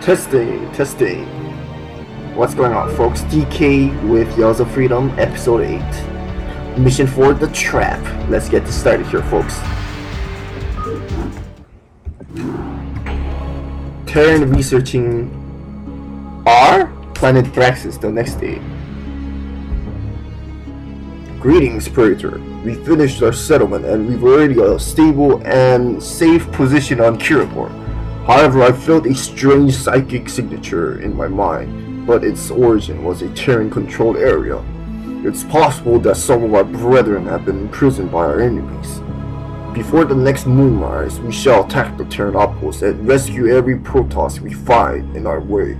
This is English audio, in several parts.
Testing, testing. What's going on, folks? DK with Yells of Freedom, Episode 8. Mission for the Trap. Let's get this started here, folks. Terran researching our planet Braxis the next day. Greetings, Praetor. We finished our settlement and we've already got a stable and safe position on Khyrador. However, I felt a strange psychic signature in my mind, but its origin was a Terran-controlled area. It's possible that some of our brethren have been imprisoned by our enemies. Before the next moonrise, we shall attack the Terran outpost and rescue every Protoss we find in our way.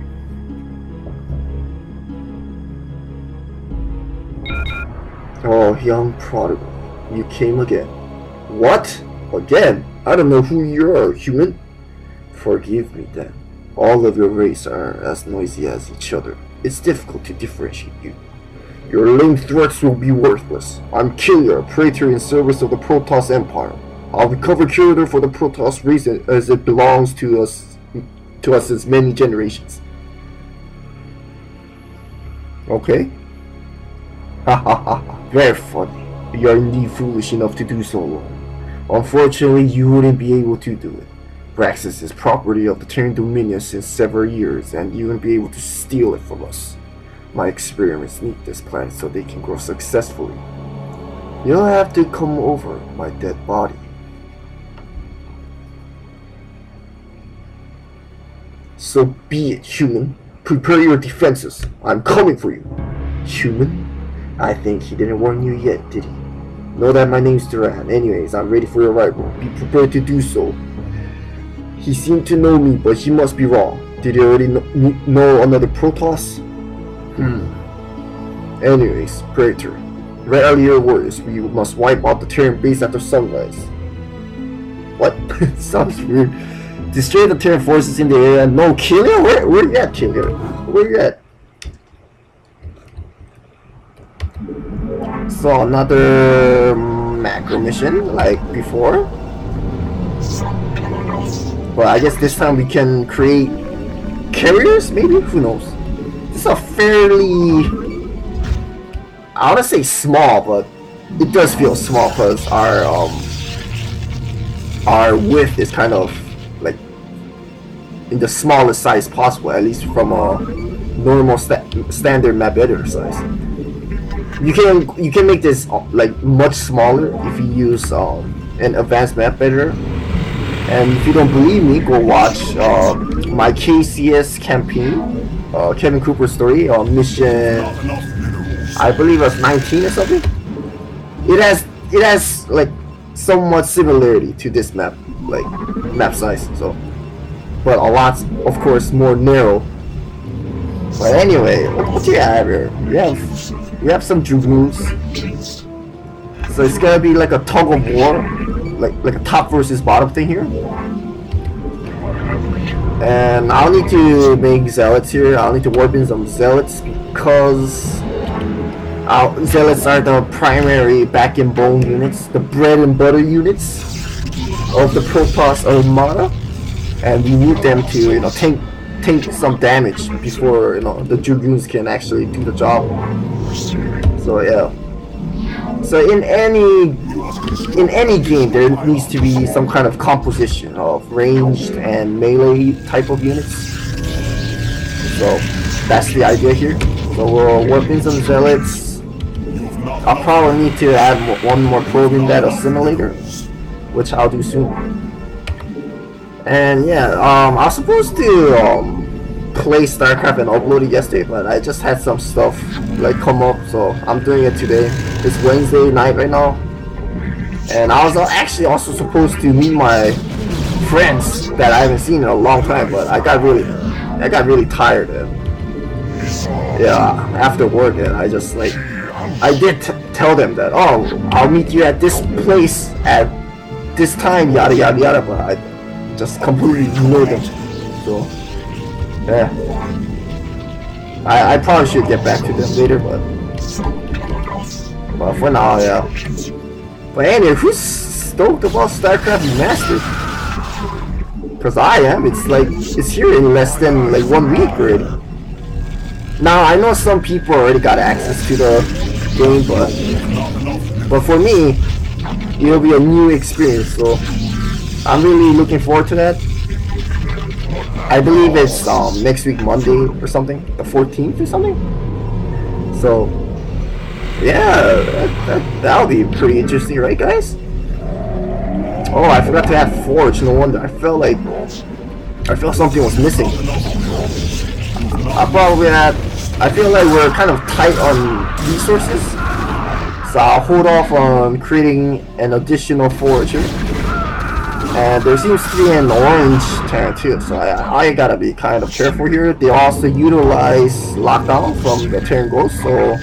Oh, young prodigal, you came again. What? Again? I don't know who you are, human. Forgive me then. All of your race are as noisy as each other. It's difficult to differentiate you. Your lame threats will be worthless. I'm Khylliar, Praetor in service of the Protoss Empire. I'll recover Khyrador for the Protoss race as it belongs to us since many generations. Okay? Hahaha, very funny. You are indeed foolish enough to do so alone. Unfortunately, you wouldn't be able to do it. Braxis is property of the Terran Dominion since several years, and you won't be able to steal it from us. My experiments need this planet so they can grow successfully. You'll have to come over my dead body. So be it, human. Prepare your defenses. I'm coming for you. Human? I think he didn't warn you yet, did he? Know that my name's Duran. Anyways, I'm ready for your arrival. Be prepared to do so. He seemed to know me, but he must be wrong. Did he already know another Protoss? Anyways, Praetor, rally your warriors. We must wipe out the Terran base after sunrise. What? Sounds weird. Destroy the Terran forces in the area. No, Khylliar? Where you at, Khylliar? Where you at? So another macro mission like before. But I guess this time we can create carriers, maybe? Who knows? This is a fairly, I want to say small, but it does feel small because our width is kind of like in the smallest size possible, at least from a normal standard map editor size. You can make this like much smaller if you use an advanced map editor. And if you don't believe me, go watch my KCS campaign, Kevin Cooper's story on mission, I believe it was 19 or something. It has like somewhat similarity to this map, like map size. So, but a lot, of course, more narrow. But anyway, what do you have here? We have some Dragoons. So it's gonna be like a tug of war. Like a top versus bottom thing here. And I'll need to make zealots here. I'll need to warp in some zealots because zealots are the primary back and bone units, the bread and butter units of the Protoss Armada, and we need them to take some damage before the Dragoons can actually do the job. So yeah. So in any game, there needs to be some kind of composition of ranged and melee type of units. So that's the idea here. So we'll warp in some zealots. I'll probably need to add one more probing data assimilator, which I'll do soon. And yeah, I was supposed to play StarCraft and upload it yesterday, but I just had some stuff like come up, so I'm doing it today. It's Wednesday night right now, and I was actually also supposed to meet my friends that I haven't seen in a long time, but I got really tired, and yeah, after work, and I just like I did tell them that I'll meet you at this place at this time, yada yada yada, but I just completely ignored them. So yeah, I probably should get back to them later, but for now, yeah. But anyway, who's stoked about StarCraft Remastered? Cause I am. It's here in less than like 1 week already. Now I know some people already got access to the game, but for me, it'll be a new experience. So I'm really looking forward to that. I believe it's next week Monday or something, the 14th or something. So yeah, that'll be pretty interesting, right, guys? Oh, I forgot to add Forge. No wonder. I felt something was missing. I feel like we're kind of tight on resources, so I'll hold off on creating an additional forager. And there seems to be an orange Terran too, so I gotta be kind of careful here. They also utilize lockdown from the Terran Ghost, so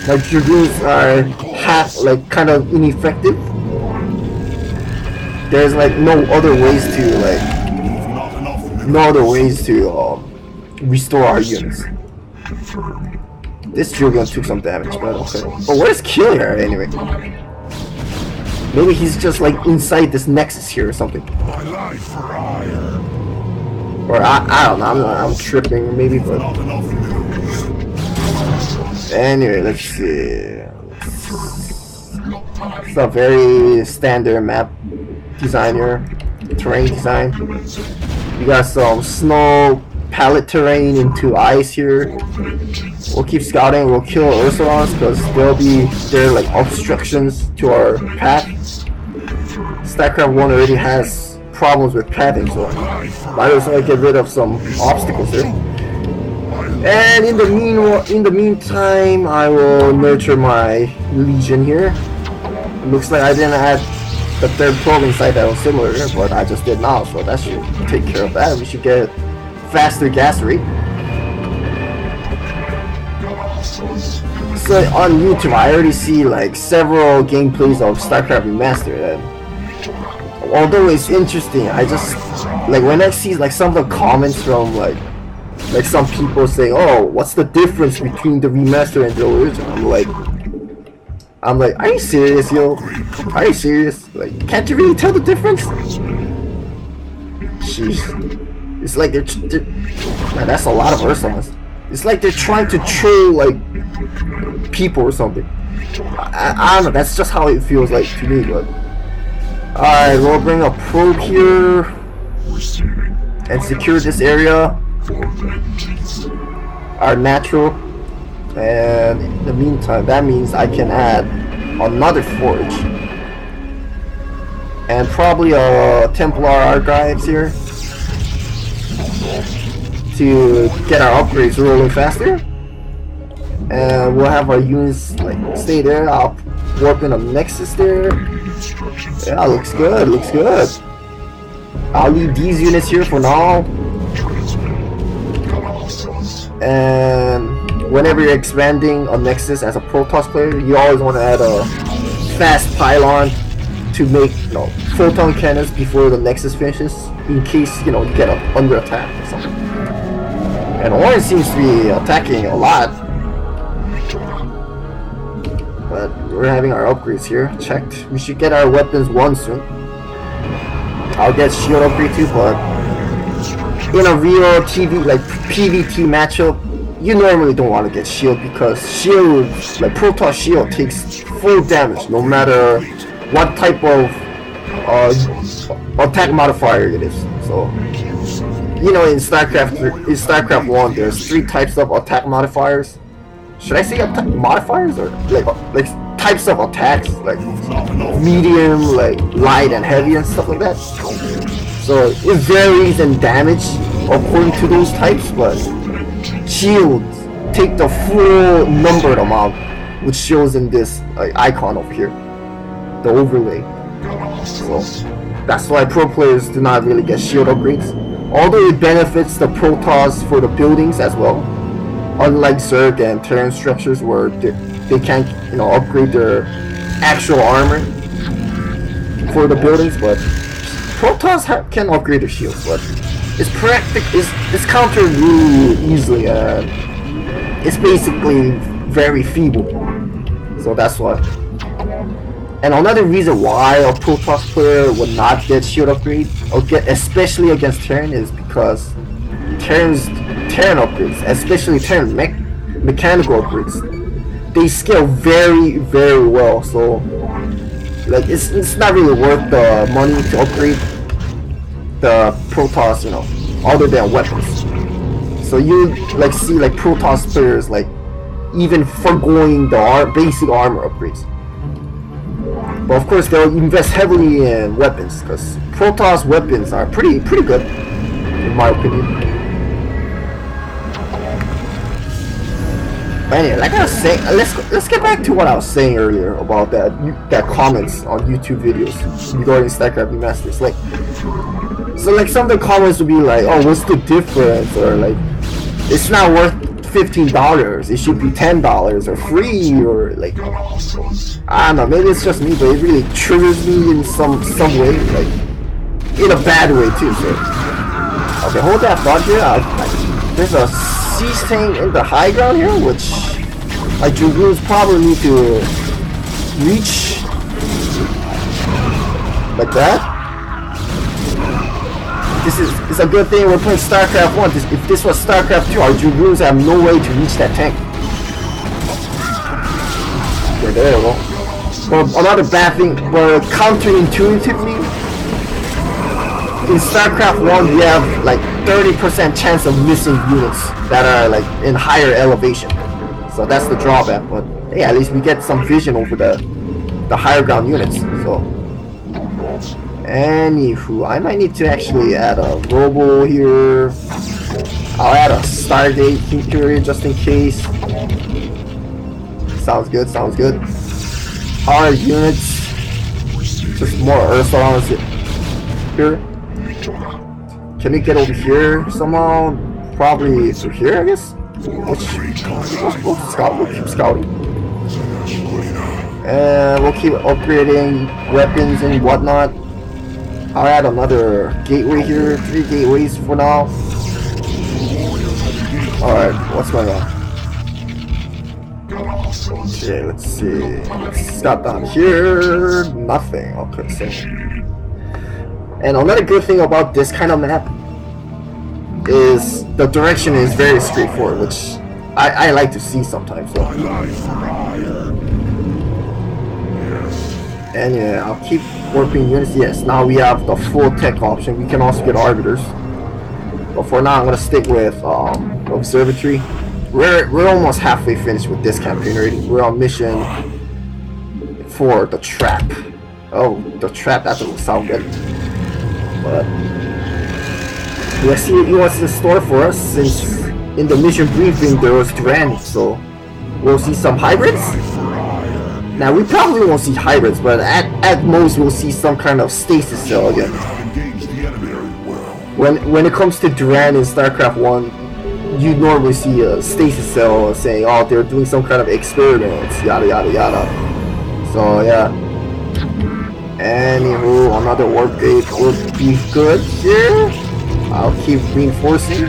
my Dragoons are kind of ineffective. There's like no other ways to restore our units. This Dragoon took some damage, but okay. But where's Khylliar anyway? Maybe he's just like inside this nexus here or something. Or I don't know. I'm tripping maybe, but anyway, let's see. It's a very standard map design here, terrain design. You got some snow palette terrain into ice here. We'll keep scouting. We'll kill Ursulons because they're like obstructions to our path. StarCraft 1 already has problems with pathing, so might as well get rid of some obstacles there. And in the meantime, I will nurture my Legion here. It looks like I didn't add the third probing site that was similar, but I just did now, so that should take care of that. We should get faster gas rate. So on YouTube, I already see like several gameplays of StarCraft Remastered, and although it's interesting, I just like when I see like some of the comments from like some people saying, "Oh, what's the difference between the remaster and the original?" I'm like, are you serious, yo? Are you serious? Like, can't you really tell the difference? Jeez. It's like they're man, that's a lot of Ursulons. It's like they're trying to troll, like, people or something. I don't know, that's just how it feels like to me, but... Alright, we'll bring a probe here and secure this area. Our natural. And in the meantime, that means I can add another forge. And probably a Templar Archives here to get our upgrades rolling faster. And we'll have our units like stay there. I'll warp in a Nexus there. Yeah, looks good, looks good. I'll leave these units here for now. And whenever you're expanding a Nexus as a Protoss player, you always want to add a fast pylon to make photon cannons before the Nexus finishes, in case you get under attack or something. And Orange seems to be attacking a lot, but we're having our upgrades here checked. We should get our weapons 1 soon. I'll get shield upgrade too, but in a real TV like PvT matchup, you normally don't want to get shield because shield, like Protoss shield, takes full damage no matter what type of attack modifier it is. So in StarCraft 1, there's 3 types of attack modifiers. Should I say attack modifiers or like types of attacks, like medium, like light and heavy and stuff like that. So it varies in damage according to those types, but shields take the full numbered amount, which shows in this icon up here, the overlay. So that's why pro players do not really get shield upgrades, although it benefits the Protoss for the buildings as well, unlike Zerg and Terran structures where they can't upgrade their actual armor for the buildings. But Protoss can upgrade their shields, but it's countered really easily, and it's basically very feeble. So that's why. And another reason why a Protoss player would not get shield upgrade, especially against Terran, is because Terran upgrades, especially Terran mechanical upgrades, they scale very, very well. So like it's not really worth the money to upgrade the Protoss, you know, other than weapons. So you like see like Protoss players like even foregoing the basic armor upgrades. But of course they'll invest heavily in weapons because Protoss weapons are pretty good in my opinion. But anyway, like I was saying, let's get back to what I was saying earlier about that comments on YouTube videos regarding StarCraft remasters. Like, so like some of the comments would be like, oh, what's the difference, or like it's not worth $15, it should be $10 or free, or like I don't know, maybe it's just me, but it really triggers me in some way, like in a bad way too. So okay, hold that thought here. There's a siege tank in the high ground here, which like Dragoons probably need to reach like that. It's a good thing we're playing StarCraft 1. If this was StarCraft 2, our Dragoons have no way to reach that tank. Okay, there we go. Well, another bad thing, but counterintuitively, in StarCraft 1 we have like 30% chance of missing units that are like in higher elevation. So that's the drawback, but hey, at least we get some vision over the higher ground units. So anywho, I might need to actually add a robo here. I'll add a Stardate here just in case. Sounds good, sounds good. Hard units. Just more Earth around here. Can we get over here somehow? Probably through here, I guess? We'll keep scouting. And we'll keep upgrading weapons and whatnot. I'll add another gateway here, 3 gateways for now. Alright, what's going on? Okay, let's see. Scout down here, nothing. Okay, so. And another good thing about this kind of map is the direction is very straightforward, which I like to see sometimes. So. And yeah, I'll keep warping units. Yes, now we have the full tech option. We can also get arbiters. But for now, I'm gonna stick with observatory. We're almost halfway finished with this campaign already. We're on mission for the trap. Oh, the trap, that doesn't sound good. But let's see what's in store for us, since in the mission briefing there was Duran, so we'll see some hybrids. Now we probably won't see hybrids, but at most we'll see some kind of stasis cell again. When it comes to Duran in StarCraft 1, you normally see a stasis cell saying, oh, they're doing some kind of experiments, yada yada yada. So yeah. Anywho, another warp gate would be good here. I'll keep reinforcing.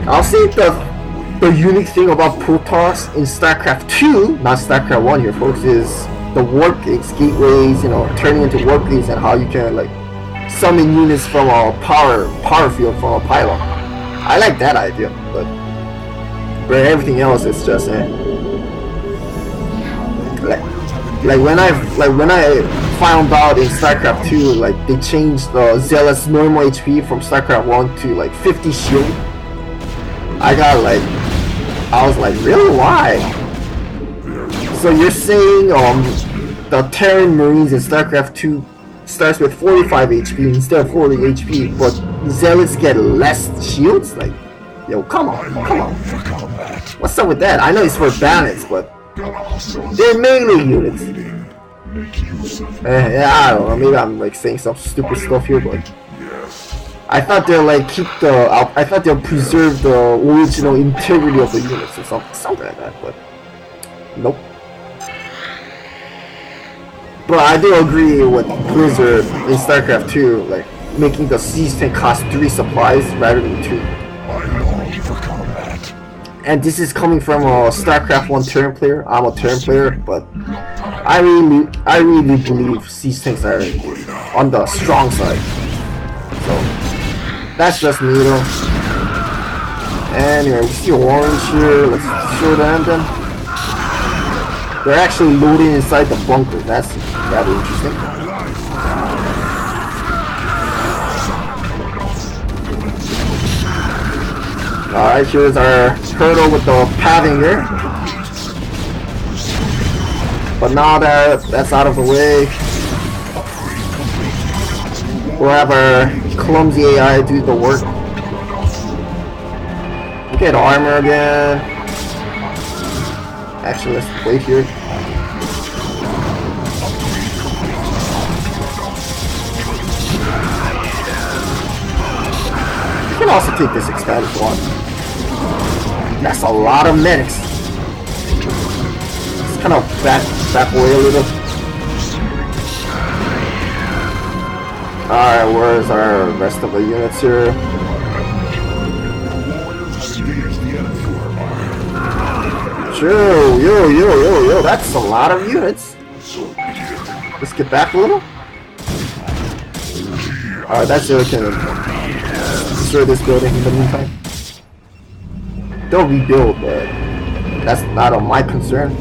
I'll say the unique thing about Protoss in StarCraft 2, not StarCraft 1 here, folks, is the warp gates, gateways, you know, turning into warp gates, and how you can like summon units from a power field from a pylon. I like that idea, but everything else is just like when I found out in StarCraft 2, like they changed the Zealot's normal HP from StarCraft 1 to like 50 shield. I was like, really? Why? So you're saying the Terran Marines in StarCraft 2 starts with 45 HP instead of 40 HP, but Zealots get less shields? Like, yo, come on. What's up with that? I know it's for balance, but they're melee units. Yeah, I don't know, maybe I'm like saying some stupid stuff here, but I thought they'll like I thought they'll preserve the original integrity of the units or something like that, but nope. But I do agree with Blizzard in StarCraft 2, like making the siege tank cost 3 supplies rather than 2. And this is coming from a StarCraft 1 turn player. I'm a turn player, but I really believe these things are on the strong side. So that's just me though. Anyway, we see orange here. Let's show them. They're actually loading inside the bunker. That's rather interesting. Alright, here's our turtle with the padding here. But now that that's out of the way, we'll have our clumsy AI do the work. We get armor again. Actually, let's wait here. You can also take this expanded one. That's a lot of medics. Let's kind of back away a little. Alright, where's our rest of the units here? Yo, that's a lot of units. Let's get back a little. Alright, that's it. We can destroy this building in the meantime. They'll rebuild, but that's not of my concern.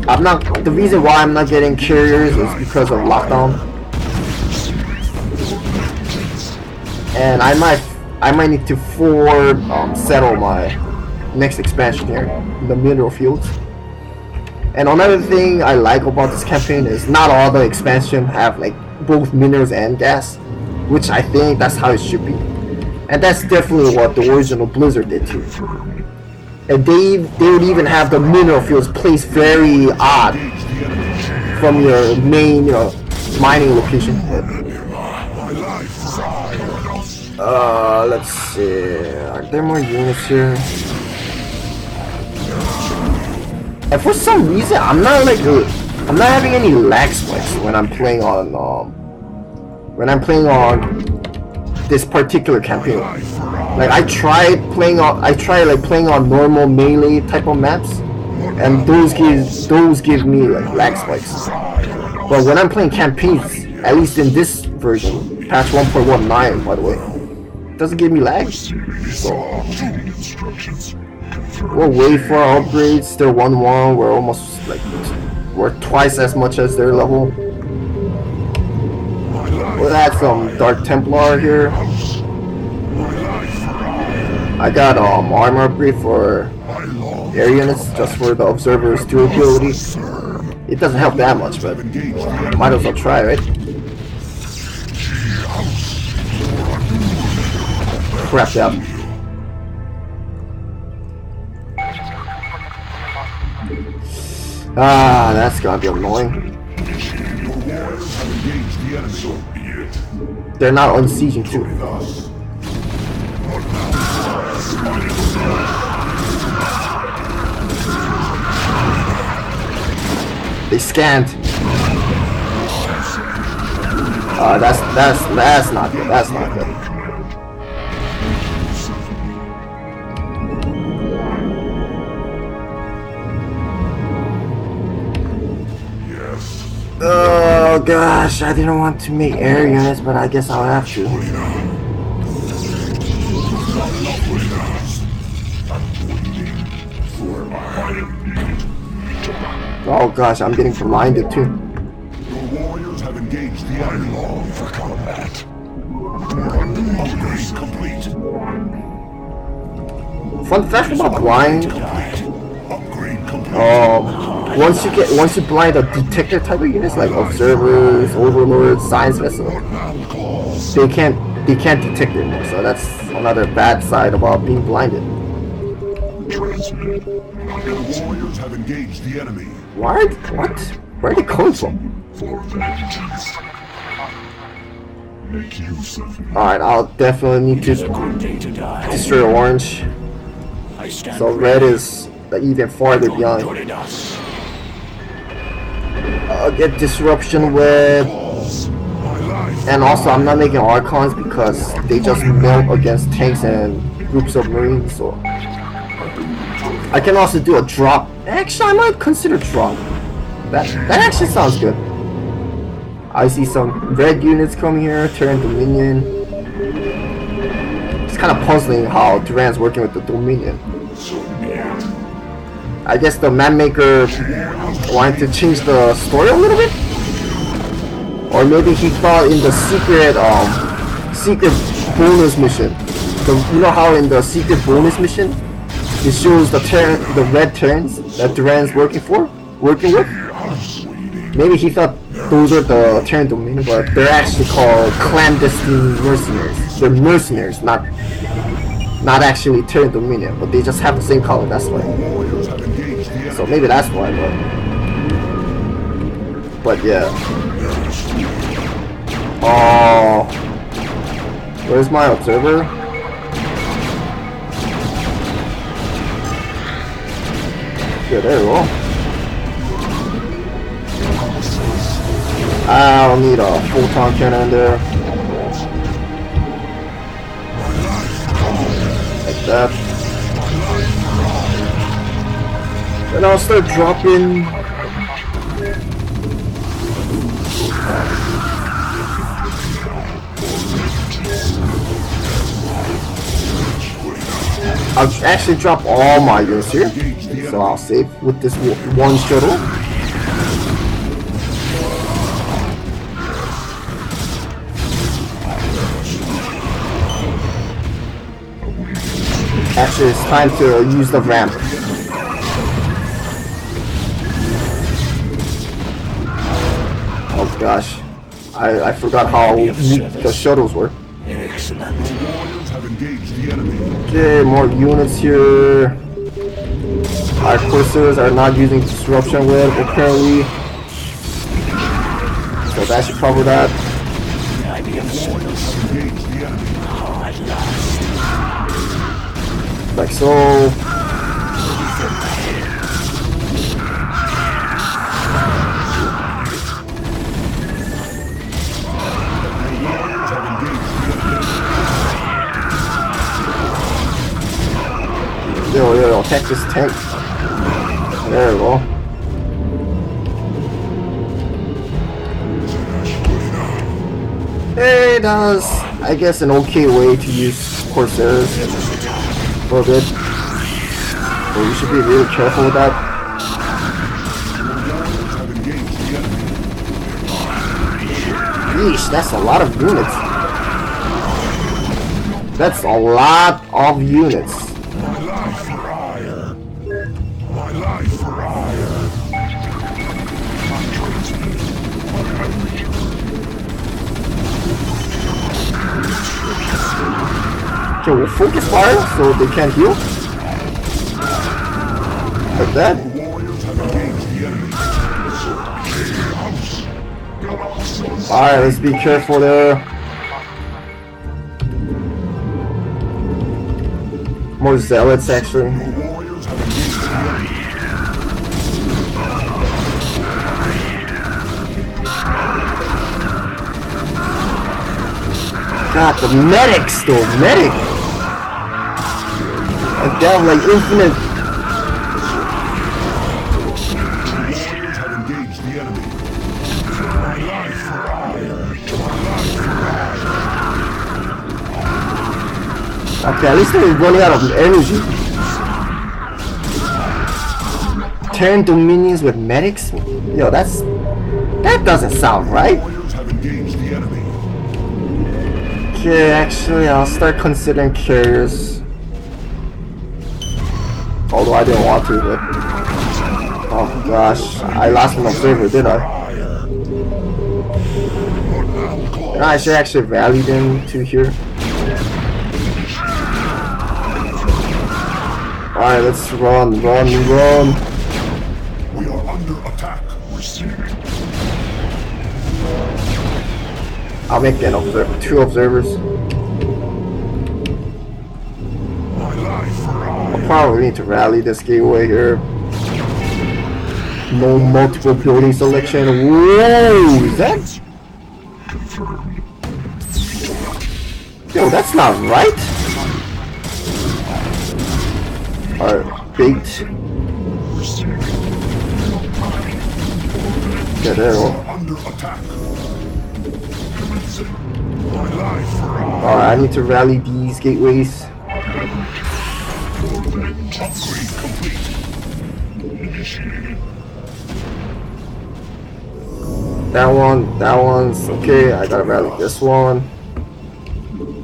The reason why I'm not getting carriers is because of lockdown. And I might need to settle my next expansion here in the mineral fields. And another thing I like about this campaign is not all the expansion have like both minerals and gas, which I think that's how it should be. And that's definitely what the original Blizzard did too. And they would even have the mineral fields placed very odd from your main, mining location. Let's see. Are there more units here? And for some reason, I'm not having any lag spikes when I'm playing on this particular campaign. Like I tried playing on normal melee type of maps, and those give me like lag spikes. But when I'm playing campaigns, at least in this version, patch 1.19 by the way, it doesn't give me lag. So we'll wait for our upgrades. They're 1-1. We're almost we're twice as much as their level. We'll add some Dark Templar here. I got armor upgrade for air units just for the observer's durability. It doesn't help that much, but might as well try, right? Crap out. Ah, that's gonna be annoying. They're not unsieging too. They scanned. That's not good. That's not good. Oh gosh, I didn't want to make air units, but I guess I'll have to. Oh gosh, I'm getting blinded too. Your warriors have engaged the enemy. Long for combat. Upgrade complete. Fun fact about blind. Upgrade complete. Once you blind a detector type of units like observers, overlords, science vessels, they can't detect it anymore. So that's another bad side about being blinded. Transmit. Your warriors have engaged the enemy. What? Where are they coming from? Make use of me. Alright, I'll definitely need to destroy orange. So red is even farther behind. I'll get disruption web. And also I'm not making archons because they just melt against tanks and groups of marines. So I can also do a drop. Actually, I might consider drop. That actually sounds good. I see some red units coming here. Terran Dominion. It's kind of puzzling how Duran's working with the Dominion. I guess the map maker wanted to change the story a little bit, or maybe he thought in the secret bonus mission. You know how in the secret bonus mission it shows the red Terrans that Duran's working with. Maybe he thought those are the Terran Dominion, but they're actually called clandestine mercenaries. They're mercenaries, not actually Terran Dominion, but they just have the same color. That's why. So maybe that's why, but yeah. Oh, where's my observer? Yeah, there we go. I'll need a photon cannon there. Like that. Then I'll start dropping. I'll actually drop all my units here, so I'll save with this one shuttle. Actually, it's time to use the ramp. Oh gosh, I forgot how weak the shuttles were. Excellent. Okay, more units here. Our corsairs are not using disruption web apparently, so that should cover that. Like so. Yo, attack this tank. There we go. Hey, that was, I guess, an okay way to use corsairs for a bit. So you should be really careful with that. Yeesh, that's a lot of units. That's a lot of units. Okay, we'll focus fire so they can't heal. Like that. Alright, let's be careful there. More zealots actually. God, the medics though, medic! Like they have like infinite. Okay, at least they're running out of energy. Terran Dominions with medics? Yo, that doesn't sound right. Okay, actually, I'll start considering carriers. Although I didn't want to, but... Oh gosh, I lost an observer, did I? And I should actually rally them to here. Alright, let's run. We are under attack. I'll make an two observers. I'll probably need to rally this gateway here. No multiple building selection. Whoa, is that? Yo, that's not right. are baked. Khyrador. Under attack. My life for Alright, I need to rally these gateways. upgrade complete. That one's okay. I gotta rally this one.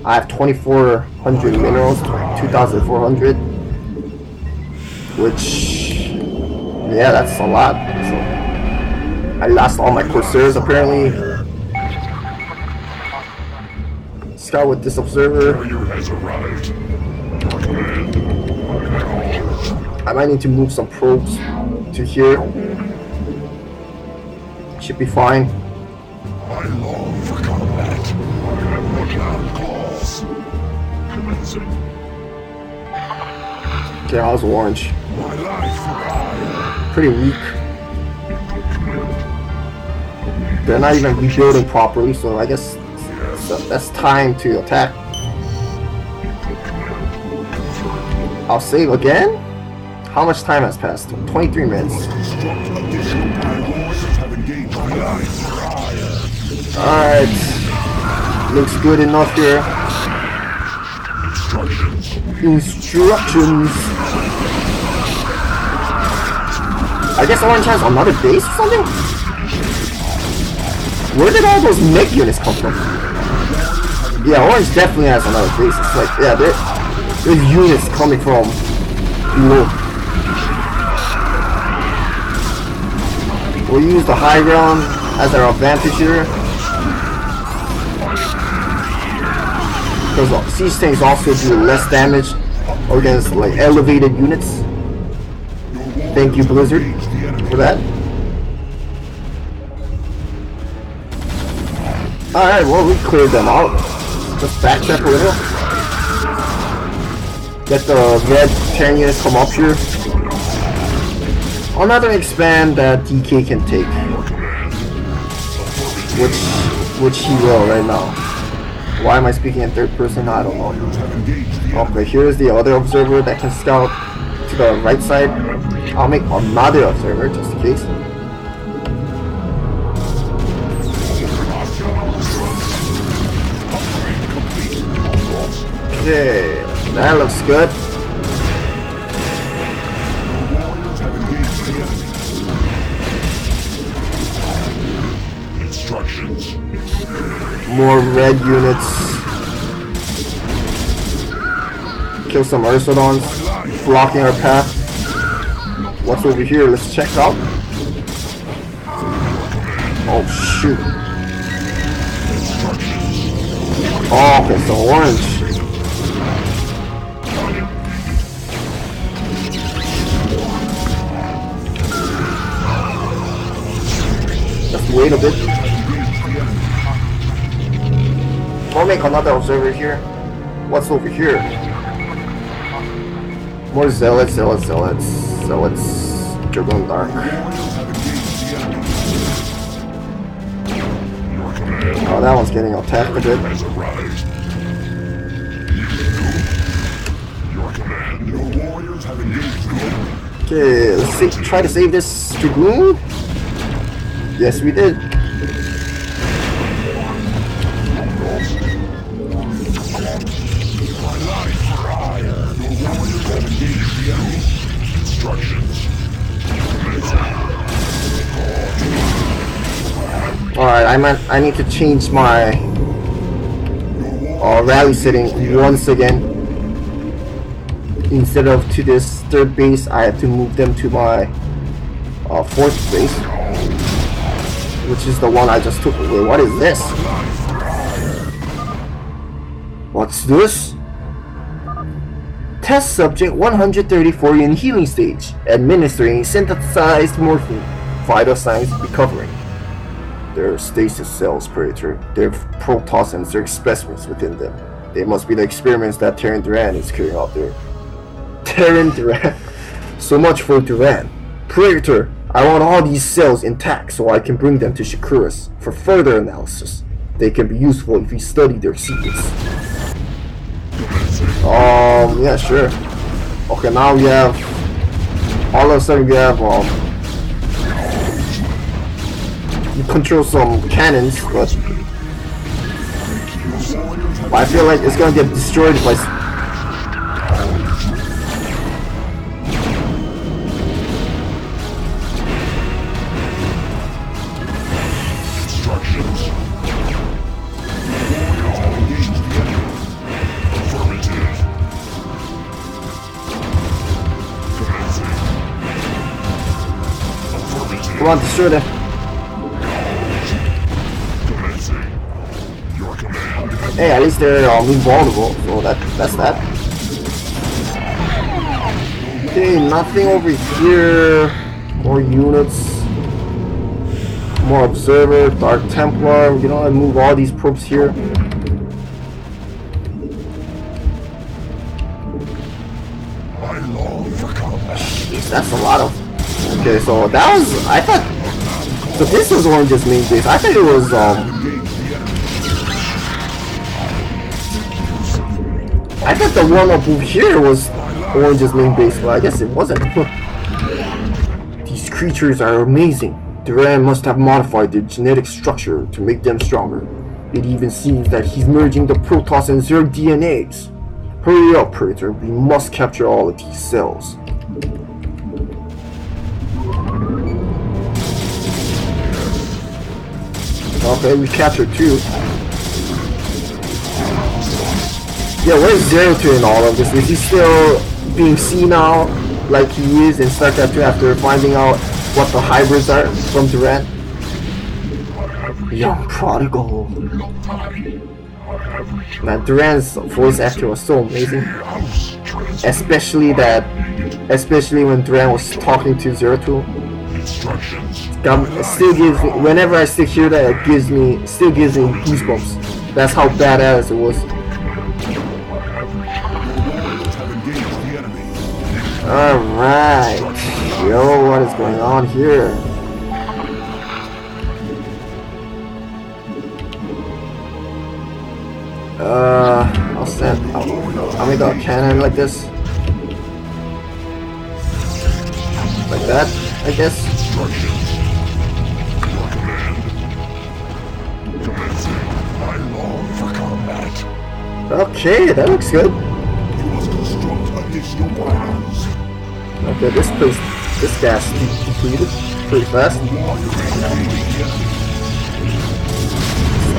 I have 2,400 minerals, 2,400, which, yeah, that's a lot. So I lost all my Corsairs apparently. Scout with this observer. Warrior has arrived. I might need to move some probes to here. Should be fine. I long for combat. What now calls? Commencing. Okay, how's orange? My life for hire. Pretty weak. They're not even rebuilding properly, so I guess that's time to attack. I'll save again? How much time has passed? 23 minutes. Construct additional warriors have engaged. My life for hire. Alright. Looks good enough here. Instructions. I guess Orange has another base or something? Where did all those mech units come from? Yeah, Orange definitely has another base. It's like, yeah, there's units coming from below. We'll use the high ground as our advantage here. Because siege tanks also do less damage against like elevated units. Thank you, Blizzard, for that. Alright, well, we cleared them out. Just backtrack a little. Let the red Terran units come up here. Another expand that DK can take. Which he will right now. Why am I speaking in third person? I don't know. Okay, here's the other observer that can scout to the right side. I'll make another observer just in case. Okay, that looks good. Instructions. More red units. Kill some Ursodons, blocking our path. What's over here? Let's check out. Oh shoot. Oh, okay, so orange. Just wait a bit. We'll make another observer here. What's over here? More zealots. Dragoon Dark. Oh, that one's getting attacked a bit. Okay, let's try to save this Dragoon. Yes, we did. Alright, I need to change my rally setting once again. Instead of to this third base, I have to move them to my fourth base, which is the one I just took away. What is this? What's this? Test subject 134 in healing stage, administering synthesized morphine. Vital signs recovering. Their stasis cells, Predator. Their Protoss and Zerg specimens within them. They must be the experiments that Terran Duran is carrying out there. Terran Duran. So much for Duran. Predator, I want all these cells intact so I can bring them to Shakuras for further analysis. They can be useful if we study their secrets. Yeah, sure. Okay, now we have. All of a sudden, we have. You control some cannons, but I feel like it's gonna get destroyed by. Come on, destroy them. Hey, at least they're invulnerable, so that's that. Okay, nothing over here. More units. More observer, Dark Templar. You know, I move all these probes here. Jeez, that's a lot of. Okay, so that was. I thought. So this was Orange's main base. I thought it was I thought the one up over here was Orange's main base, but I guess it wasn't. These creatures are amazing. Duran must have modified their genetic structure to make them stronger. It even seems that he's merging the Protoss and Zerg DNAs. Hurry up, Predator. We must capture all of these cells. Okay, we captured 2. Yeah, where's Zero-Two in all of this? Is he still being senile like he is in StarCraft 2 after finding out what the hybrids are from Duran? Young prodigal. Man, Duran's voice actor was so amazing. Especially when Duran was talking to Zero-Two. It still gives me, whenever I still hear that, it still gives me goosebumps. That's how badass it was. Alright. Yo, what is going on here? I'll make a cannon like this. Like that, I guess. Okay, that looks good. Okay, this gas depleted pretty fast.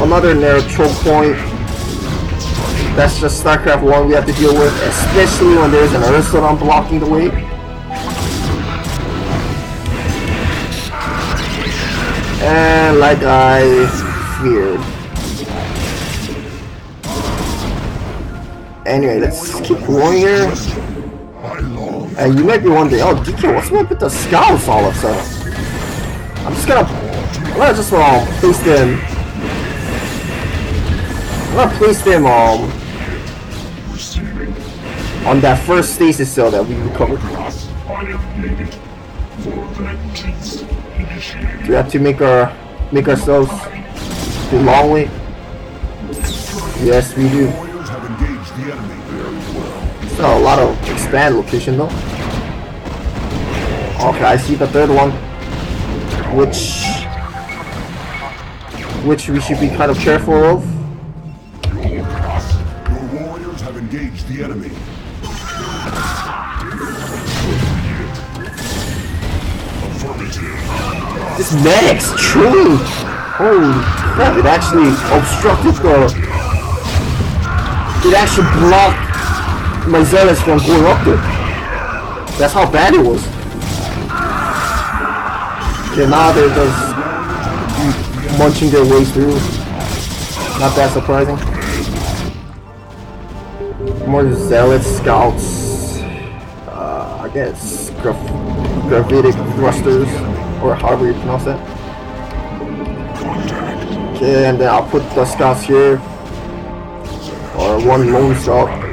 Another narrow choke point. That's just StarCraft 1 we have to deal with, especially when there's an Ursulon blocking the way. And like I feared. Anyway, let's keep going here. And you might be wondering, oh DK, what's up with the scouts all of a sudden? I'm just gonna place them. I'm gonna place them on that first stasis cell that we recovered. Do we have to make ourselves the long way? Yes, we do. It's not a lot of expand location though. Okay, I see the third one, which we should be kind of careful of. Your warriors have engaged the enemy. This medic's true. Holy crap! It actually obstructed It actually blocked my zealots from going up there. That's how bad it was. Okay, now they're just munching their way through. Not that surprising. More zealot scouts. I guess gravitic thrusters, or however you pronounce that. Okay, and then I'll put the scouts here, or one lone scout.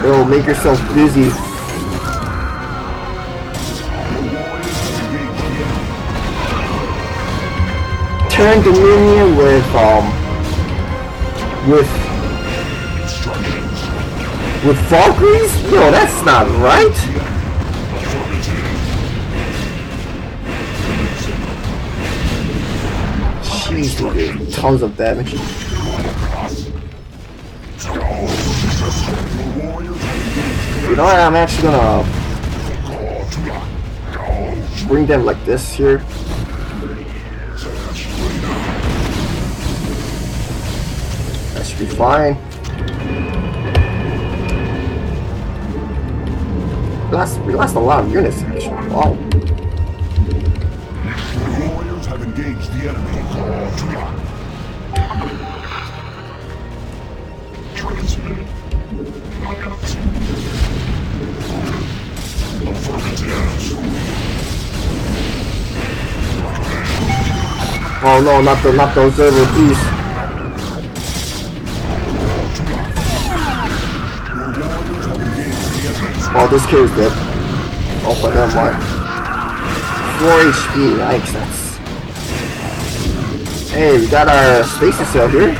So make yourself busy. sharing dominion with Valkyries? Yo, that's not right. Jeez, dude, tons of damage. You know what? I'm actually gonna bring them like this here. That should be fine. We lost a lot of units actually. Wow. The warriors have engaged the enemy. Oh no, not the observer, please. Oh, this kid is dead. Oh, but never mind. 4 HP, yikes, that's... Hey, we got our stasis cell here.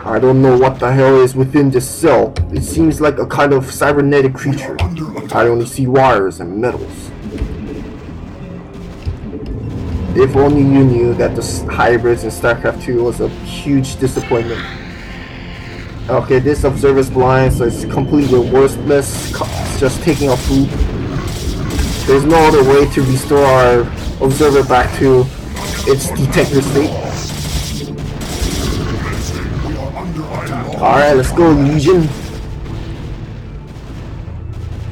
I don't know what the hell is within this cell. It seems like a kind of cybernetic creature. I only see wires and metals. If only you knew that the hybrids in StarCraft 2 was a huge disappointment. Okay, this observer's blind, so it's completely worthless. It's just taking a food. There's no other way to restore our observer back to its detector state. Alright, let's go, Legion.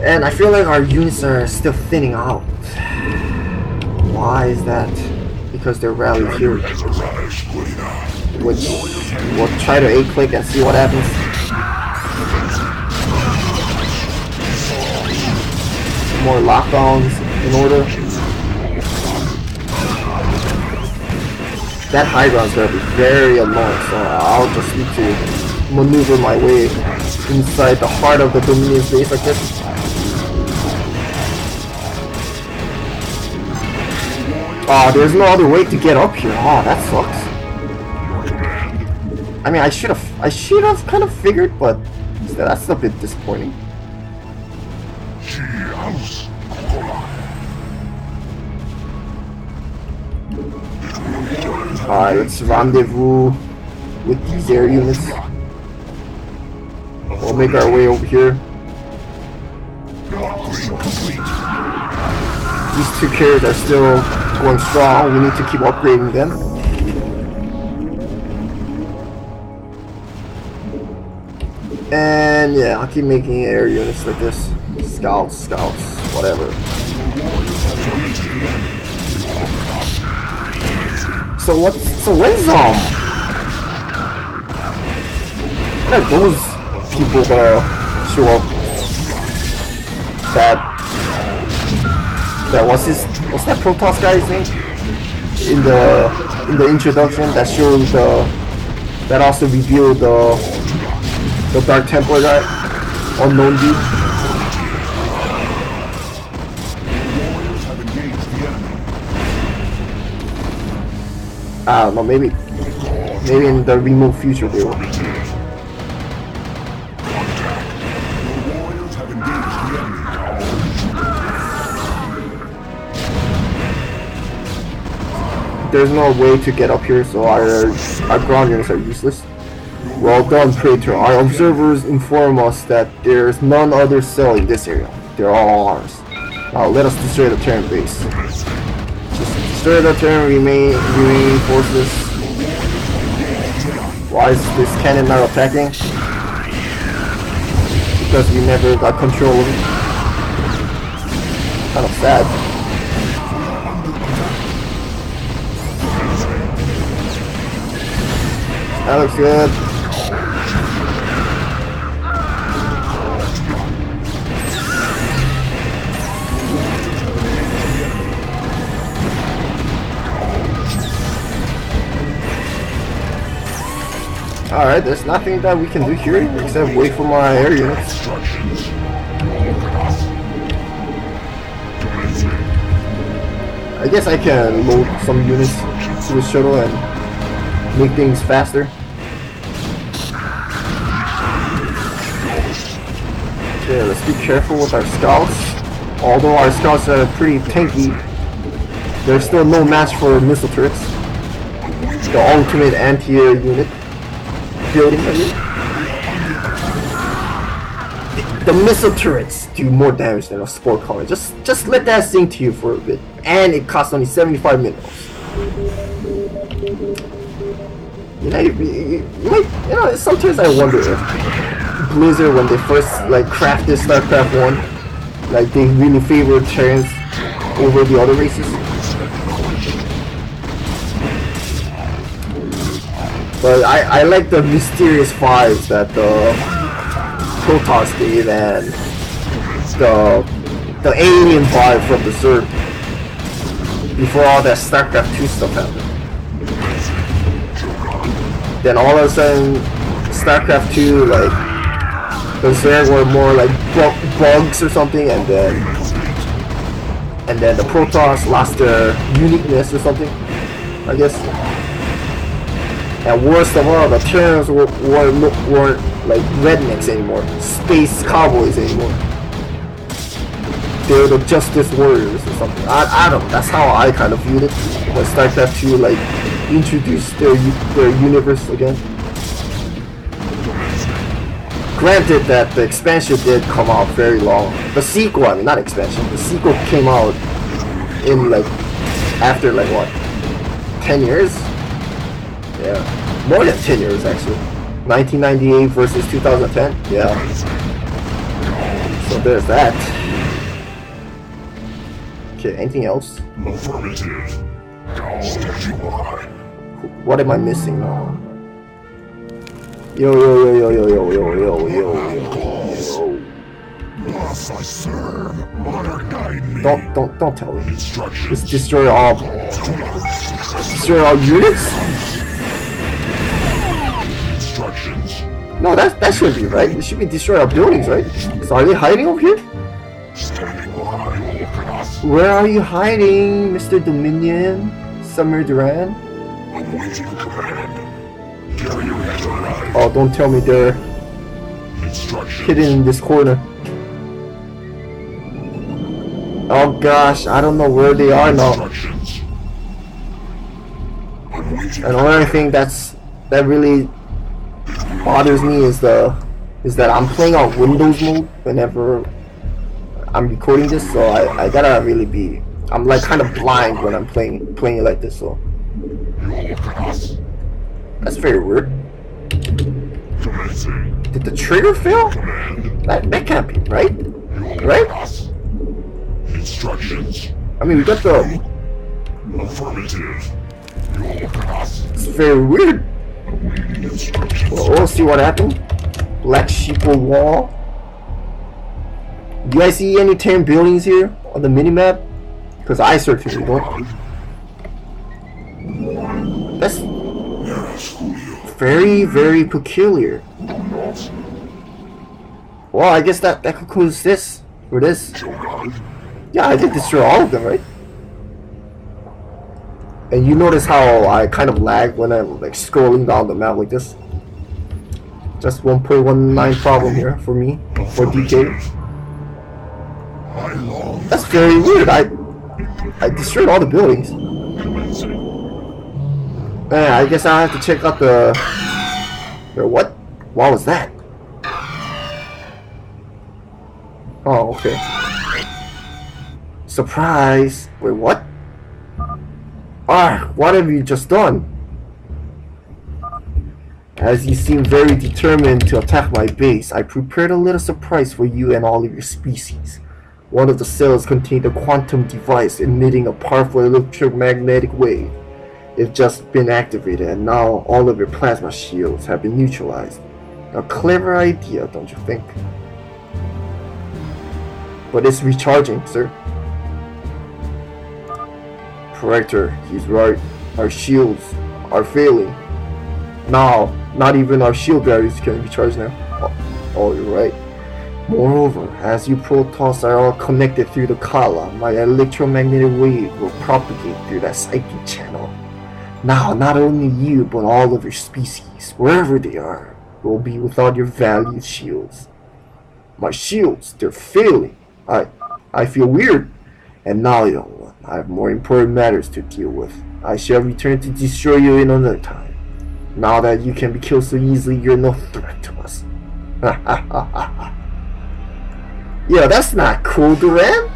And I feel like our units are still thinning out. Why is that? Because they're rallied here. Which we'll try to A-click and see what happens. More lockdowns in order. That high ground's gonna be very annoying, so I'll just need to maneuver my way inside the heart of the Dominion base like this. Oh, there's no other way to get up here. Oh, that sucks. I mean, I should have kind of figured, but that's a bit disappointing. Alright, let's rendezvous with these air units. We'll make our way over here. These two carriers are still going strong. We need to keep upgrading them. And yeah, I'll keep making air units like this. Scouts, whatever. So when's when are those people gonna show up? That what's that Protoss guy's name? In the introduction that showed that also revealed the Dark Templar guy, unknown dude. I don't know, maybe in the remote future they will. There's no way to get up here, so our ground units are useless. Well done, Praetor. Our observers inform us that there's none other cell in this area. They're all ours. Now let us destroy the Terran base. Just destroy the Terran remaining forces. Why is this cannon not attacking? Because we never got control of it. Kind of sad. That looks good. Alright, there's nothing that we can do here except wait for my air units. Instructions. I guess I can load some units to the shuttle and make things faster. Okay, let's be careful with our scouts. Although our scouts are pretty tanky, there's still no match for missile turrets. The ultimate anti-air unit building. The missile turrets do more damage than a sport collar. Just let that sink to you for a bit. And it costs only 75 minerals. You know, sometimes I wonder if Blizzard, when they first like crafted StarCraft 1, like they really favored Terrans over the other races. But I like the mysterious vibes that the Protoss gave and the alien vibe from the Zerg before all that StarCraft 2 stuff happened. Then all of a sudden, StarCraft 2, like, the Zerg were more like bugs or something, and then the Protoss lost their uniqueness or something, I guess. And worst of all, the Terrans weren't like rednecks anymore, space cowboys anymore. They're the Justice Warriors or something. I don't know, that's how I kind of viewed it when StarCraft 2 like introduced their universe again. Granted that the expansion did come out very long. The sequel, I mean not expansion, the sequel came out in like, after like what, 10 years? Yeah, more than 10 years actually. 1998 versus 2010, yeah. So there's that. Okay, anything else? Affirmative. What am I missing now? Yo. Thus I serve. Honor guide me. Don't tell me. Instructions. Just destroy all units? Instructions. No, that shouldn't be right. It should be destroy our buildings, right? So are they hiding over here? Standing by, Orcanos. Where are you hiding, Mr. Dominion? Samir Duran? Awaiting command. Carrier has arrived. Oh, don't tell me they're Instructions. hidden in this corner. Oh gosh, I don't know where they are now. Instructions. Awaiting And another thing that really bothers me is that I'm playing on Windows mode whenever I'm recording this, so I gotta really be, I'm like kind of blind when I'm playing it like this, so Orcanos. that's very weird. Commencing. Did the trigger fail? Command. That can't be right, right? Orcanos. Instructions. I mean we got the, Affirmative. Orcanos. it's very weird. Awaiting instructions. Well, we'll see what happened. Black sheeple wall. Do you guys see any 10 buildings here on the minimap? Because I certainly don't. That's very, very peculiar. Well, I guess that concludes this for this. Yeah, I did destroy all of them, right? And you notice how I kind of lag when I'm like scrolling down the map like this. Just 1.19 problem here for me, for DK. That's very weird. I destroyed all the buildings. Man, I guess I have to check out the what? What was that? Oh, okay. Surprise! Wait, what? Ah, what have you just done? As you seem very determined to attack my base, I prepared a little surprise for you and all of your species. One of the cells contained a quantum device emitting a powerful electromagnetic wave. It's just been activated, and now all of your plasma shields have been neutralized. A clever idea, don't you think? But it's recharging, sir. Corrector, he's right. Our shields are failing. Now, not even our shield batteries can be charged now. Oh, you're right. Moreover, as you Protoss are all connected through the Khala, my electromagnetic wave will propagate through that psychic channel. Now, not only you, but all of your species, wherever they are, will be without your valued shields. My shields, they're failing. I feel weird. And now, young one, I have more important matters to deal with. I shall return to destroy you in another time. Now that you can be killed so easily, you're no threat to us. Yeah, that's not cool, Duran.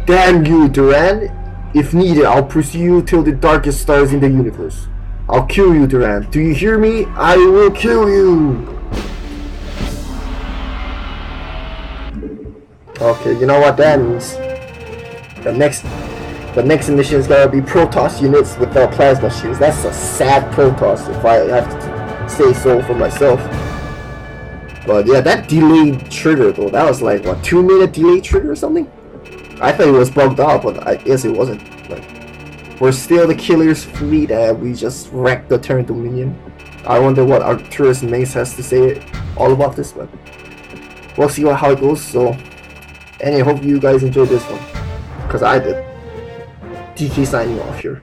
Damn you, Duran. If needed, I'll pursue you till the darkest stars in the universe. I'll kill you, Duran. Do you hear me? I will kill you. Okay, you know what that means. The next mission is gonna be Protoss units without plasma shields. That's a sad Protoss, if I have to say so for myself. But yeah, that delayed trigger though, that was like what, 2-minute delayed trigger or something? I thought it was bugged out, but I guess it wasn't. Like, we're still the Khylliar's fleet and we just wrecked the Terran Dominion. I wonder what Arcturus Mace has to say all about this, but we'll see how it goes. So, and I hope you guys enjoyed this one, because I did. DK signing off here.